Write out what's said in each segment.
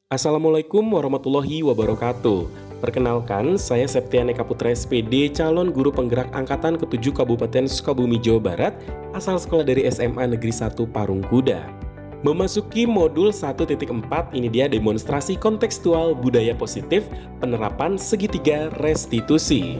Assalamualaikum warahmatullahi wabarakatuh. Perkenalkan, saya Septian Eka Putra SPD, calon guru penggerak angkatan ke-7 Kabupaten Sukabumi, Jawa Barat, asal sekolah dari SMA Negeri 1 Parung Kuda. Memasuki modul 1.4, ini dia demonstrasi kontekstual budaya positif, penerapan segitiga restitusi.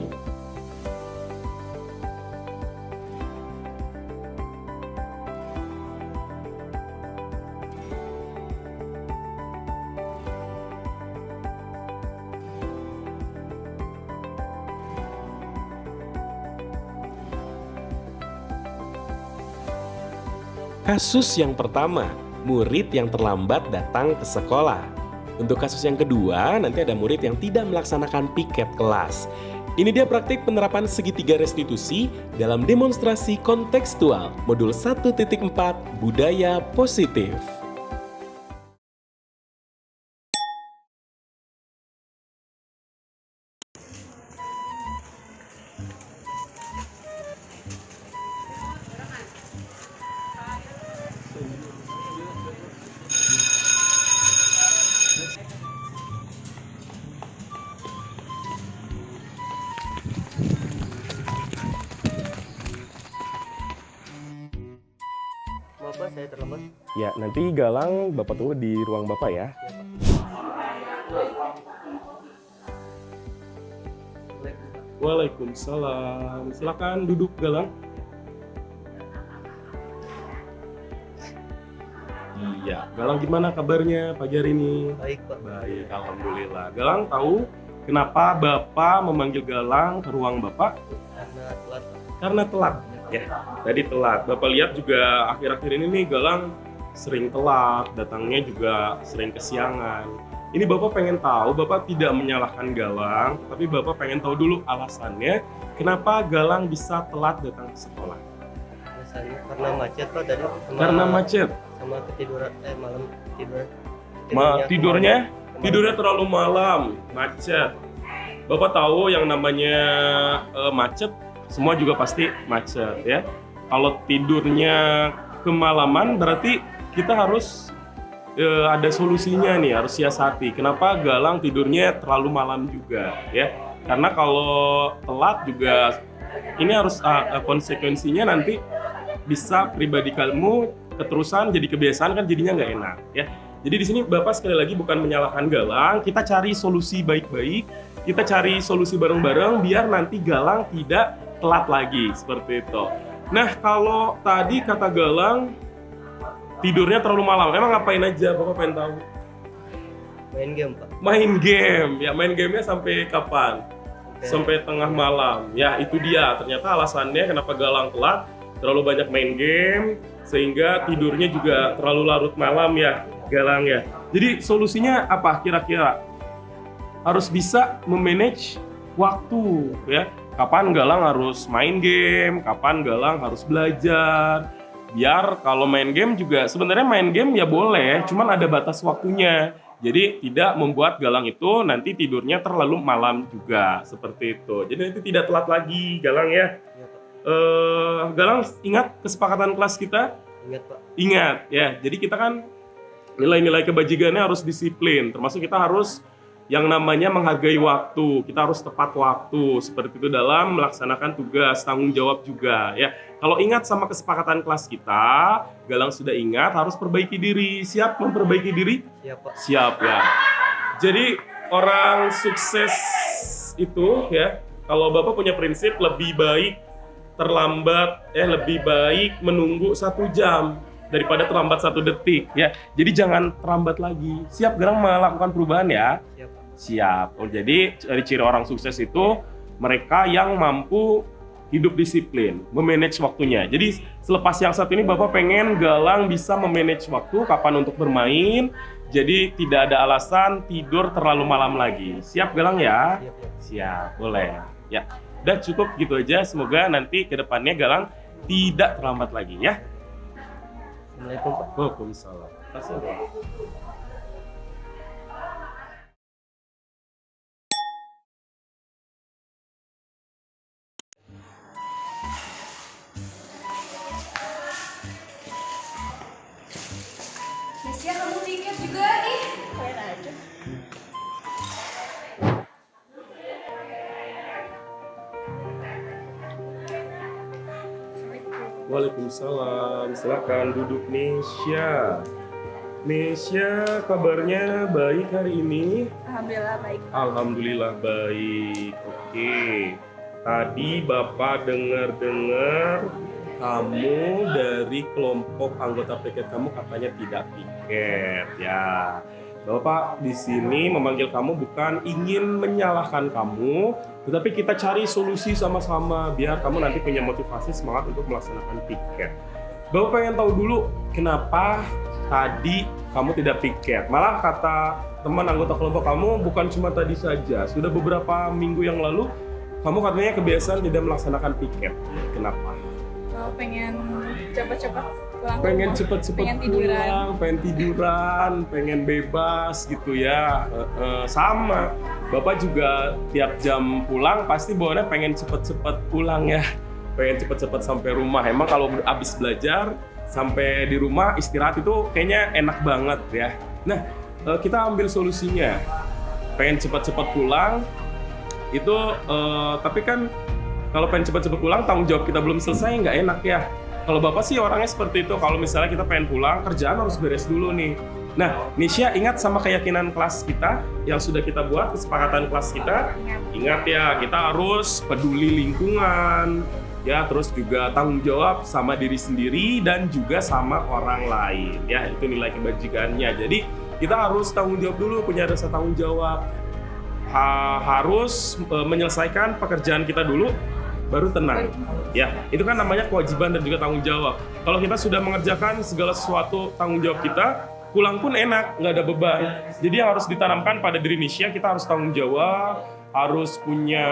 Kasus yang pertama, murid yang terlambat datang ke sekolah. Untuk kasus yang kedua, nanti ada murid yang tidak melaksanakan piket kelas. Ini dia praktik penerapan segitiga restitusi dalam demonstrasi kontekstual modul 1.4 budaya positif. Maaf Pak, saya terlambat. Ya, nanti Galang Bapak tunggu di ruang Bapak ya. Waalaikumsalam. Silakan duduk Galang. Iya, Galang gimana kabarnya pagi hari ini? Baik Pak. Baik, alhamdulillah. Galang tahu kenapa Bapak memanggil Galang ke ruang Bapak? Karena telat. Karena telat. Ya, tadi telat. Bapak lihat juga akhir-akhir ini nih Galang sering telat, datangnya juga sering kesiangan. Ini Bapak pengen tahu, Bapak tidak menyalahkan Galang, tapi Bapak pengen tahu dulu alasannya kenapa Galang bisa telat datang ke sekolah. Alasannya karena macet Pak tadi. Karena macet. Sama ketiduran, malam tidur. Tidurnya terlalu malam, macet. Bapak tahu yang namanya macet, semua juga pasti macet ya. Kalau tidurnya kemalaman berarti kita harus ada solusinya nih, harus siasati. Kenapa Galang tidurnya terlalu malam juga ya? Karena kalau telat juga ini harus konsekuensinya nanti bisa pribadi kamu keterusan jadi kebiasaan kan jadinya nggak enak ya. Jadi di sini Bapak sekali lagi bukan menyalahkan Galang, kita cari solusi baik-baik, kita cari solusi bareng-bareng biar nanti Galang tidak telat lagi seperti itu. Nah kalau tadi kata Galang tidurnya terlalu malam, emang ngapain aja Bapak pengen tahu? Main game Pak. Main game, ya main gamenya sampai kapan? Sampai tengah malam. Ya itu dia, ternyata alasannya kenapa Galang telat, terlalu banyak main game, sehingga tidurnya juga terlalu larut malam ya Galang ya. Jadi solusinya apa kira-kira? Harus bisa memanage waktu ya. Kapan Galang harus main game, kapan Galang harus belajar. Biar kalau main game juga sebenarnya main game ya boleh, cuman ada batas waktunya. Jadi tidak membuat Galang itu nanti tidurnya terlalu malam juga seperti itu. Jadi nanti tidak telat lagi Galang ya. Iya Pak. Galang ingat kesepakatan kelas kita? Ingat Pak. Ingat ya. Jadi kita kan nilai-nilai kebajikannya harus disiplin. Termasuk kita harus yang namanya menghargai waktu. Kita harus tepat waktu seperti itu dalam melaksanakan tugas, tanggung jawab juga ya. Kalau ingat sama kesepakatan kelas kita, Galang sudah ingat harus perbaiki diri. Siap memperbaiki diri? Siap Pak. Siap ya. Jadi orang sukses itu ya, kalau Bapak punya prinsip lebih baik terlambat, lebih baik menunggu 1 jam daripada terlambat 1 detik ya. Jadi jangan terlambat lagi. Siap Galang melakukan perubahan ya? Siap Pak. Siap. Oh, jadi ciri orang sukses itu mereka yang mampu hidup disiplin, memanage waktunya. Jadi selepas yang satu ini Bapak pengen Galang bisa memanage waktu, kapan untuk bermain, jadi tidak ada alasan tidur terlalu malam lagi. Siap Galang ya? Siap Pak. Siap, boleh. Ya, udah cukup gitu aja. Semoga nanti ke depannya Galang tidak terlambat lagi ya. Assalamualaikum Pak. Waalaikumsalam. Kasih. Mesya kamu tiket juga nih. kalian aja. Waalaikumsalam. Silakan duduk Nesya. Nesya, kabarnya baik hari ini? Alhamdulillah baik. Alhamdulillah baik. Oke. Tadi Bapak dengar-dengar kamu dari kelompok anggota piket kamu katanya tidak piket ya. Bapak di sini memanggil kamu bukan ingin menyalahkan kamu, tetapi kita cari solusi sama-sama biar kamu nanti punya motivasi semangat untuk melaksanakan piket. Bapak pengen tahu dulu kenapa tadi kamu tidak piket. Malah kata teman anggota kelompok kamu bukan cuma tadi saja, sudah beberapa minggu yang lalu kamu katanya kebiasaan tidak melaksanakan piket. Kenapa? Pengen cepat-cepat pulang. Pengen cepet-cepet pengen tiduran. pulang, pengen tiduran, pengen bebas gitu ya. Sama, Bapak juga tiap jam pulang pasti bawaannya pengen cepet-cepet pulang ya. Pengen cepet-cepet sampai rumah. Emang kalau habis belajar sampai di rumah istirahat itu kayaknya enak banget ya. Nah, kita ambil solusinya. Pengen cepet-cepet pulang itu, tapi kan kalau pengen cepet-cepet pulang tanggung jawab kita belum selesai nggak enak ya. Kalau Bapak sih orangnya seperti itu. Kalau misalnya kita pengen pulang, kerjaan harus beres dulu nih. Nah, Nisha ingat sama keyakinan kelas kita yang sudah kita buat, kesepakatan kelas kita. Ingat ya, kita harus peduli lingkungan, ya, terus juga tanggung jawab sama diri sendiri dan juga sama orang lain. Ya, itu nilai kebajikannya. Jadi kita harus tanggung jawab dulu, punya rasa tanggung jawab. Harus menyelesaikan pekerjaan kita dulu, baru tenang. Ya, itu kan namanya kewajiban dan juga tanggung jawab. Kalau kita sudah mengerjakan segala sesuatu tanggung jawab kita, pulang pun enak, nggak ada beban. Jadi yang harus ditanamkan pada diri Nisha, kita harus tanggung jawab, harus punya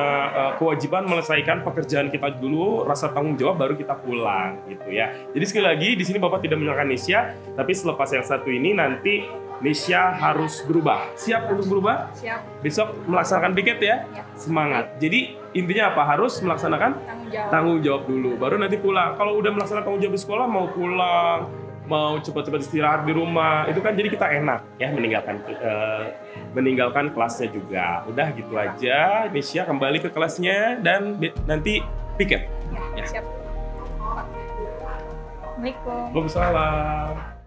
kewajiban menyelesaikan pekerjaan kita dulu, rasa tanggung jawab baru kita pulang gitu ya. Jadi sekali lagi di sini Bapak tidak menyalahkan Nisha, tapi selepas yang satu ini nanti Nisha harus berubah. Siap untuk berubah? Siap. Besok melaksanakan piket ya? Ya. Semangat. Jadi intinya apa? Harus melaksanakan tanggung jawab dulu, baru nanti pulang. Kalau udah melaksanakan tanggung jawab di sekolah, mau pulang, mau cepat-cepat istirahat di rumah, itu kan jadi kita enak ya meninggalkan kelasnya juga. Udah gitu aja. Nisha kembali ke kelasnya dan nanti piket. Ya, siap. Assalamualaikum. Waalaikumsalam.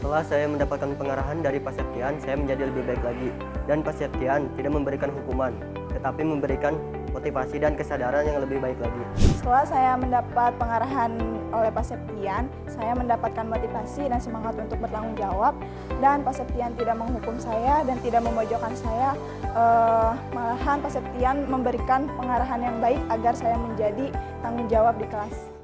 Setelah saya mendapatkan pengarahan dari Pak Septian, saya menjadi lebih baik lagi. Dan Pak Septian tidak memberikan hukuman, tetapi memberikan motivasi dan kesadaran yang lebih baik lagi. Setelah saya mendapat pengarahan oleh Pak Septian, saya mendapatkan motivasi dan semangat untuk bertanggung jawab. Dan Pak Septian tidak menghukum saya dan tidak memojokkan saya. Malahan Pak Septian memberikan pengarahan yang baik agar saya menjadi tanggung jawab di kelas.